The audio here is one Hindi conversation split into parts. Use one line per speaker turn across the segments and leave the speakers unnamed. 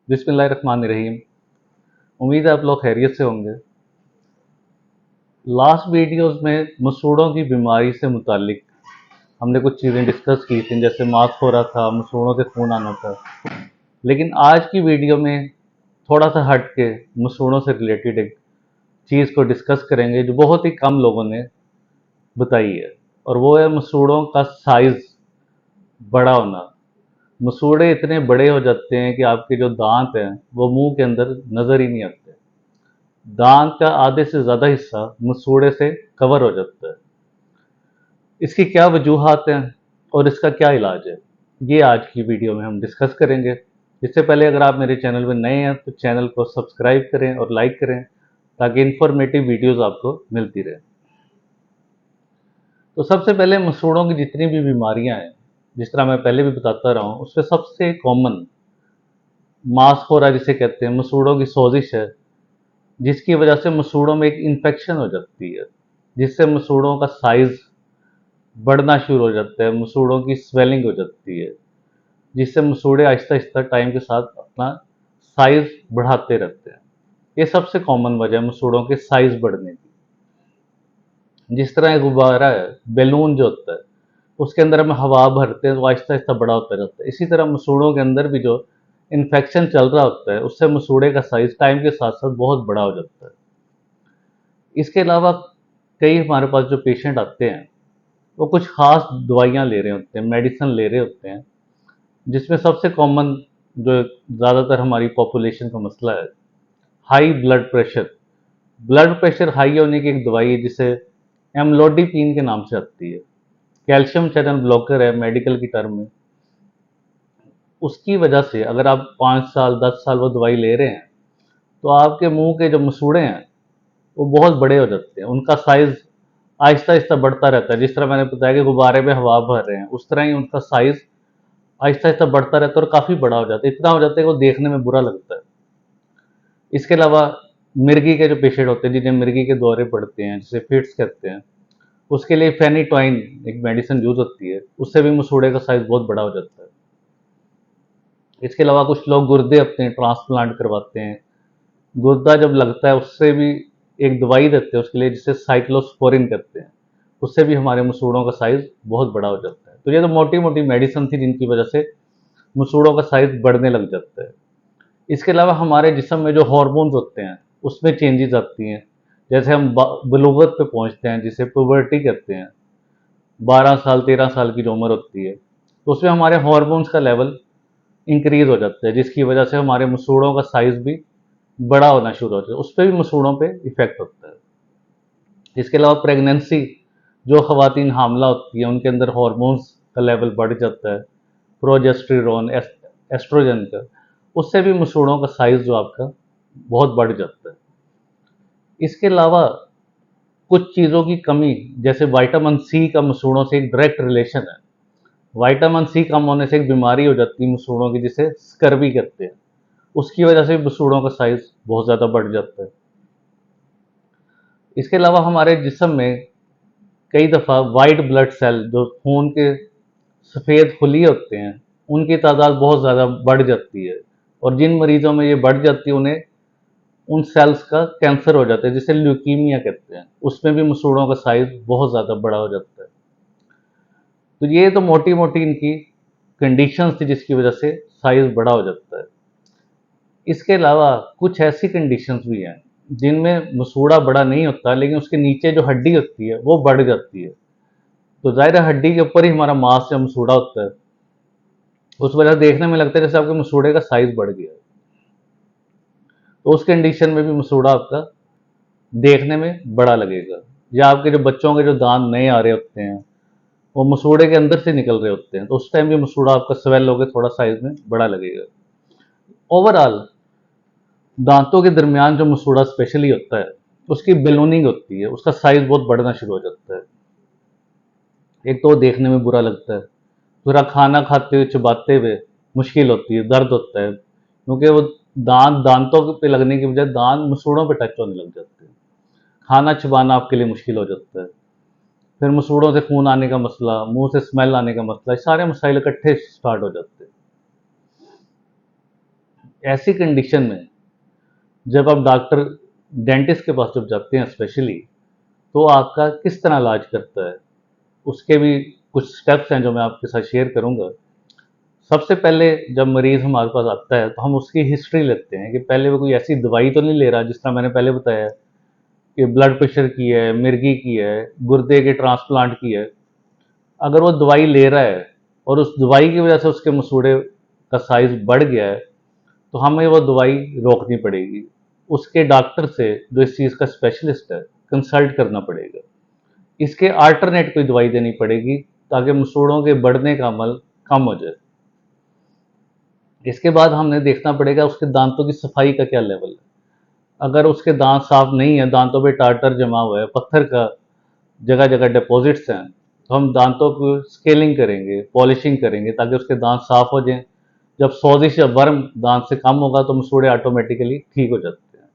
बिस्मिल्लाहिर्रहमानिर्रहीम। उम्मीद है आप लोग खैरियत से होंगे। लास्ट वीडियोस में मसूड़ों की बीमारी से मुतालिक हमने कुछ चीज़ें डिस्कस की थी, जैसे मास्क हो रहा था, मसूड़ों से खून आना था। लेकिन आज की वीडियो में थोड़ा सा हट के मसूड़ों से रिलेटेड एक चीज़ को डिस्कस करेंगे जो बहुत ही कम लोगों ने बताई है, और वो है मसूड़ों का साइज़ बड़ा होना। मसूड़े इतने बड़े हो जाते हैं कि आपके जो दांत हैं वो मुंह के अंदर नज़र ही नहीं आते। दांत का आधे से ज़्यादा हिस्सा मसूड़े से कवर हो जाता है। इसकी क्या वजूहात हैं और इसका क्या इलाज है, ये आज की वीडियो में हम डिस्कस करेंगे। इससे पहले अगर आप मेरे चैनल में नए हैं तो चैनल को सब्सक्राइब करें और लाइक करें ताकि इन्फॉर्मेटिव वीडियोस आपको मिलती रहे। तो सबसे पहले मसूड़ों की जितनी भी बीमारियां हैं, जिस तरह मैं पहले भी बताता रहा हूँ, उसमें सबसे कॉमन मास्कोरा जिसे कहते हैं, मसूड़ों की सोजिश है, जिसकी वजह से मसूड़ों में एक इन्फेक्शन हो जाती है, जिससे मसूड़ों का साइज़ बढ़ना शुरू हो जाता है, मसूड़ों की स्वेलिंग हो जाती है, जिससे मसूड़े आहिस्ता आहिस्ता टाइम के साथ अपना साइज़ बढ़ाते रहते हैं। ये सबसे कॉमन वजह है मसूड़ों के साइज़ बढ़ने की। जिस तरह एक गुब्बारा है, बैलून जो होता है, उसके अंदर हम हवा भरते हैं तो आहिस्ता आहिस्ता बड़ा होता रहता है। इसी तरह मसूड़ों के अंदर भी जो इन्फेक्शन चल रहा होता है, उससे मसूड़े का साइज़ टाइम के साथ साथ बहुत बड़ा हो जाता है। इसके अलावा कई हमारे पास जो पेशेंट आते हैं वो कुछ ख़ास दवाइयाँ ले रहे होते हैं, मेडिसिन ले रहे होते हैं, जिसमें सबसे कॉमन जो ज़्यादातर हमारी पॉपुलेशन का मसला है, high blood pressure. Blood pressure high होने की एक दवाई है जिसे एमलोडिपिन के नाम से आती है, कैल्शियम चैनल ब्लॉकर है मेडिकल की टर्म में। उसकी वजह से अगर आप 5 साल 10 साल वो दवाई ले रहे हैं तो आपके मुंह के जो मसूड़े हैं वो बहुत बड़े हो जाते हैं, उनका साइज़ आहिस्ता आहिस्ता बढ़ता रहता है। जिस तरह मैंने बताया कि गुब्बारे में हवा भर रहे हैं, उस तरह ही उनका साइज़ आहिस्ता आहिस्ता बढ़ता रहता है और काफ़ी बड़ा हो जाता है, इतना हो जाता है कि वो देखने में बुरा लगता है। इसके अलावा मिर्गी के जो पेशेंट होते हैं, जिन्हें मिर्गी के दौरे पड़ते हैं, जिसे फिट्स कहते हैं, उसके लिए फेनिटॉइन एक मेडिसिन यूज होती है, उससे भी मसूड़े का साइज़ बहुत बड़ा हो जाता है। इसके अलावा कुछ लोग गुर्दे अपने ट्रांसप्लांट करवाते हैं, गुर्दा जब लगता है उससे भी एक दवाई देते हैं उसके लिए, जिसे साइक्लोस्पोरिन कहते हैं, उससे भी हमारे मसूड़ों का साइज़ बहुत बड़ा हो जाता है। तो ये तो मोटी मोटी मेडिसिन थी जिनकी वजह से मसूड़ों का साइज़ बढ़ने लग जाता है। इसके अलावा हमारे जिस्म में जो हार्मोन्स होते हैं उसमें चेंजेस आती हैं। जैसे हम बलूगत पे पहुंचते हैं, जिसे पुबर्टी कहते हैं, 12 साल 13 साल की जो उम्र होती है, तो उसमें हमारे हार्मोन्स का लेवल इंक्रीज हो जाता है, जिसकी वजह से हमारे मसूड़ों का साइज़ भी बड़ा होना शुरू हो जाता है, उस पर भी मसूड़ों पे इफेक्ट होता है। इसके अलावा प्रेगनेंसी, जो ख़वातीन हामला होती हैं उनके अंदर हार्मोन्स का लेवल बढ़ जाता है, प्रोजेस्टेरोन एस्ट्रोजन का, उससे भी मसूड़ों का साइज़ जो आपका बहुत बढ़ जाता है। इसके अलावा कुछ चीज़ों की कमी, जैसे विटामिन सी का मसूड़ों से एक डायरेक्ट रिलेशन है। विटामिन सी कम होने से एक बीमारी हो जाती है मसूड़ों की, जिसे स्कर्वी कहते हैं, उसकी वजह से मसूड़ों का साइज़ बहुत ज़्यादा बढ़ जाता है। इसके अलावा हमारे जिस्म में कई दफ़ा वाइट ब्लड सेल, जो खून के सफ़ेद खुलिये होते हैं, उनकी तादाद बहुत ज़्यादा बढ़ जाती है, और जिन मरीज़ों में ये बढ़ जाती है उन्हें उन सेल्स का कैंसर हो जाता है, जिसे ल्यूकीमिया कहते हैं, उसमें भी मसूड़ों का साइज़ बहुत ज़्यादा बड़ा हो जाता है। तो ये तो मोटी मोटी इनकी कंडीशंस थी जिसकी वजह से साइज़ बड़ा हो जाता है। इसके अलावा कुछ ऐसी कंडीशंस भी हैं जिनमें मसूड़ा बड़ा नहीं होता, लेकिन उसके नीचे जो हड्डी होती है वो बढ़ जाती है। तो ज़ाहिर है हड्डी के ऊपर ही हमारा मांस या मसूड़ा होता है, उस वजह से देखने में लगता है जैसे आपके मसूड़े का साइज़ बढ़ गया है। तो उस कंडीशन में भी मसूड़ा आपका देखने में बड़ा लगेगा। या आपके जो बच्चों के जो दांत नए आ रहे होते हैं वो मसूड़े के अंदर से निकल रहे होते हैं, तो उस टाइम भी मसूड़ा आपका स्वेल होकर थोड़ा साइज में बड़ा लगेगा। ओवरऑल दांतों के दरमियान जो मसूड़ा स्पेशली होता है उसकी बेलूनिंग होती है, उसका साइज बहुत बढ़ना शुरू हो जाता है। एक तो वो देखने में बुरा लगता है, पूरा खाना खाते हुए चबाते हुए मुश्किल होती है, दर्द होता है, क्योंकि वो दांतों पे लगने की बजाय दांत मसूड़ों पे टच होने लग जाते हैं। खाना चबाना आपके लिए मुश्किल हो जाता है। फिर मसूड़ों से खून आने का मसला, मुंह से स्मेल आने का मसला, सारे मसाइल इकट्ठे स्टार्ट हो जाते हैं। ऐसी कंडीशन में जब आप डॉक्टर डेंटिस्ट के पास जब जाते हैं स्पेशली, तो आपका किस तरह इलाज करता है, उसके भी कुछ स्टेप्स हैं जो मैं आपके साथ शेयर करूंगा। सबसे पहले जब मरीज़ हमारे पास आता है तो हम उसकी हिस्ट्री लेते हैं कि पहले वो कोई ऐसी दवाई तो नहीं ले रहा, जिस तरह मैंने पहले बताया कि ब्लड प्रेशर की है, मिर्गी की है, गुर्दे के ट्रांसप्लांट की है। अगर वो दवाई ले रहा है और उस दवाई की वजह से उसके मसूड़े का साइज़ बढ़ गया है, तो हमें वो दवाई रोकनी पड़ेगी। उसके डॉक्टर से, जो इस चीज़ का स्पेशलिस्ट है, कंसल्ट करना पड़ेगा। इसके अल्टरनेट कोई दवाई देनी पड़ेगी ताकि मसूड़ों के बढ़ने का अमल कम हो जाए। इसके बाद हमने देखना पड़ेगा उसके दांतों की सफाई का क्या लेवल है। अगर उसके दांत साफ नहीं है, दांतों पे टार्टर जमा हुआ है, पत्थर का जगह जगह डिपॉजिट्स हैं, तो हम दांतों को स्केलिंग करेंगे, पॉलिशिंग करेंगे ताकि उसके दांत साफ हो जाएं। जब सोजिश या वर्म दांत से कम होगा तो मसूड़े ऑटोमेटिकली ठीक हो जाते हैं।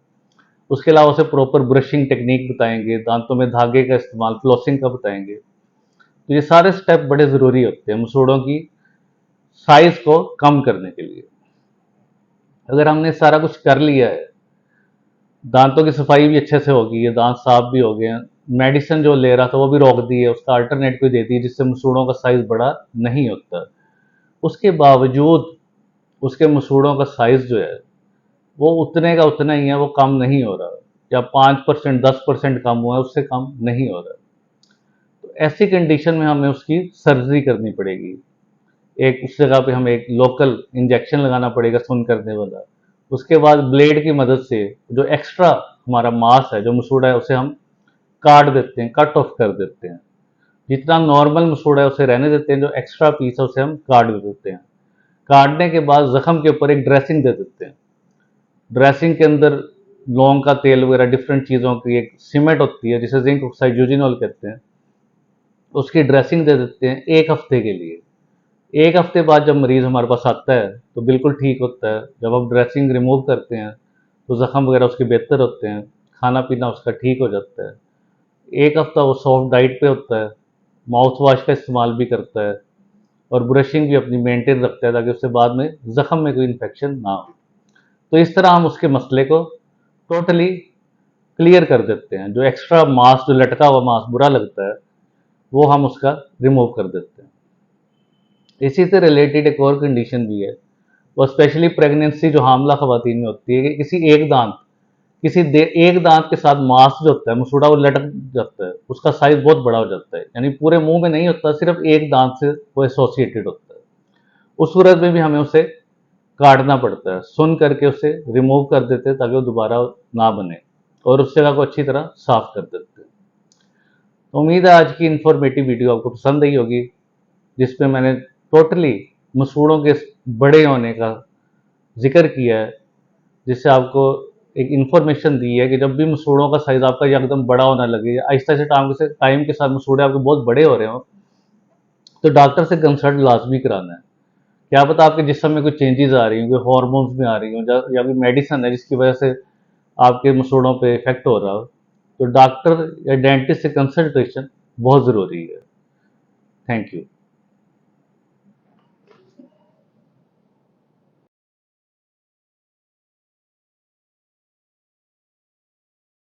उसके अलावा उसे प्रॉपर ब्रशिंग टेक्निक बताएंगे, दांतों में धागे का इस्तेमाल, फ्लॉसिंग का बताएंगे। तो ये सारे स्टेप बड़े ज़रूरी होते हैं मसूड़ों की साइज को कम करने के लिए। अगर हमने सारा कुछ कर लिया है, दांतों की सफाई भी अच्छे से होगी, ये दांत साफ भी हो गए हैं, मेडिसिन जो ले रहा था वो भी रोक दी है, उसका अल्टरनेट कोई दे दी है जिससे मसूड़ों का साइज बड़ा नहीं होता, उसके बावजूद उसके मसूड़ों का साइज जो है वो उतने का उतना ही है, वो कम नहीं हो रहा, या 5% 10% कम हुआ है, उससे कम नहीं हो रहा। तो ऐसी कंडीशन में हमें उसकी सर्जरी करनी पड़ेगी। एक उस जगह पे हमें एक लोकल इंजेक्शन लगाना पड़ेगा सुन करने वाला। उसके बाद ब्लेड की मदद से जो एक्स्ट्रा हमारा मांस है, जो मसूड़ा है, उसे हम काट देते हैं, कट ऑफ कर देते हैं। जितना नॉर्मल मसूड़ा है उसे रहने देते हैं, जो एक्स्ट्रा पीस है उसे हम काट देते हैं। काटने के बाद जख्म के ऊपर एक ड्रेसिंग दे देते हैं। ड्रेसिंग के अंदर लौंग का तेल वगैरह डिफरेंट चीज़ों की एक सीमेंट होती है जिसे जिंक ऑक्साइड यूजिनॉल कहते हैं, उसकी ड्रेसिंग दे देते हैं 1 हफ्ते के लिए। 1 हफ्ते बाद जब मरीज़ हमारे पास आता है तो बिल्कुल ठीक होता है। जब हम ड्रेसिंग रिमूव करते हैं तो ज़ख्म वगैरह उसके बेहतर होते हैं, खाना पीना उसका ठीक हो जाता है। 1 हफ्ता वो सॉफ्ट डाइट पे होता है, माउथ वॉश का इस्तेमाल भी करता है और ब्रशिंग भी अपनी मेंटेन रखता है ताकि उससे बाद में ज़ख्म में कोई इन्फेक्शन ना हो। तो इस तरह हम उसके मसले को टोटली क्लियर कर देते हैं। जो एक्स्ट्रा मांस, जो लटका हुआ मांस बुरा लगता है, वो हम उसका रिमूव कर देते हैं। इसी से रिलेटेड एक और कंडीशन भी है, वो स्पेशली प्रेगनेंसी जो हामला खवातीन में होती है, कि एक दांत के साथ मांस जो होता है मसूड़ा वो लटक जाता है, उसका साइज बहुत बड़ा हो जाता है, यानी पूरे मुंह में नहीं होता, सिर्फ एक दांत से वो एसोसिएटेड होता है। उस सूरत में भी हमें उसे काटना पड़ता है, सुन करके उसे रिमूव कर देते हैं ताकि वो दोबारा ना बने, और उस जगह को अच्छी तरह साफ कर देते हैं। तो उम्मीद है आज की इंफॉर्मेटिव वीडियो आपको पसंद आई होगी, जिसमें मैंने टोटली मसूड़ों के बड़े होने का जिक्र किया है, जिससे आपको एक इन्फॉर्मेशन दी है कि जब भी मसूड़ों का साइज आपका एकदम बड़ा होने लगे, आहिस्ता से टाइम के साथ मसूड़े आपके बहुत बड़े हो रहे हो, तो डॉक्टर से कंसल्ट लाजमी कराना है। क्या पता आपके जिस्म में कोई चेंजेस आ रही हो, कोई हॉर्मोन्स में आ रही हो, या कोई मेडिसिन है जिसकी वजह से आपके मसूड़ों पे इफेक्ट हो रहा हो, तो डॉक्टर या डेंटिस्ट से कंसल्टेशन बहुत ज़रूरी है। Thank you.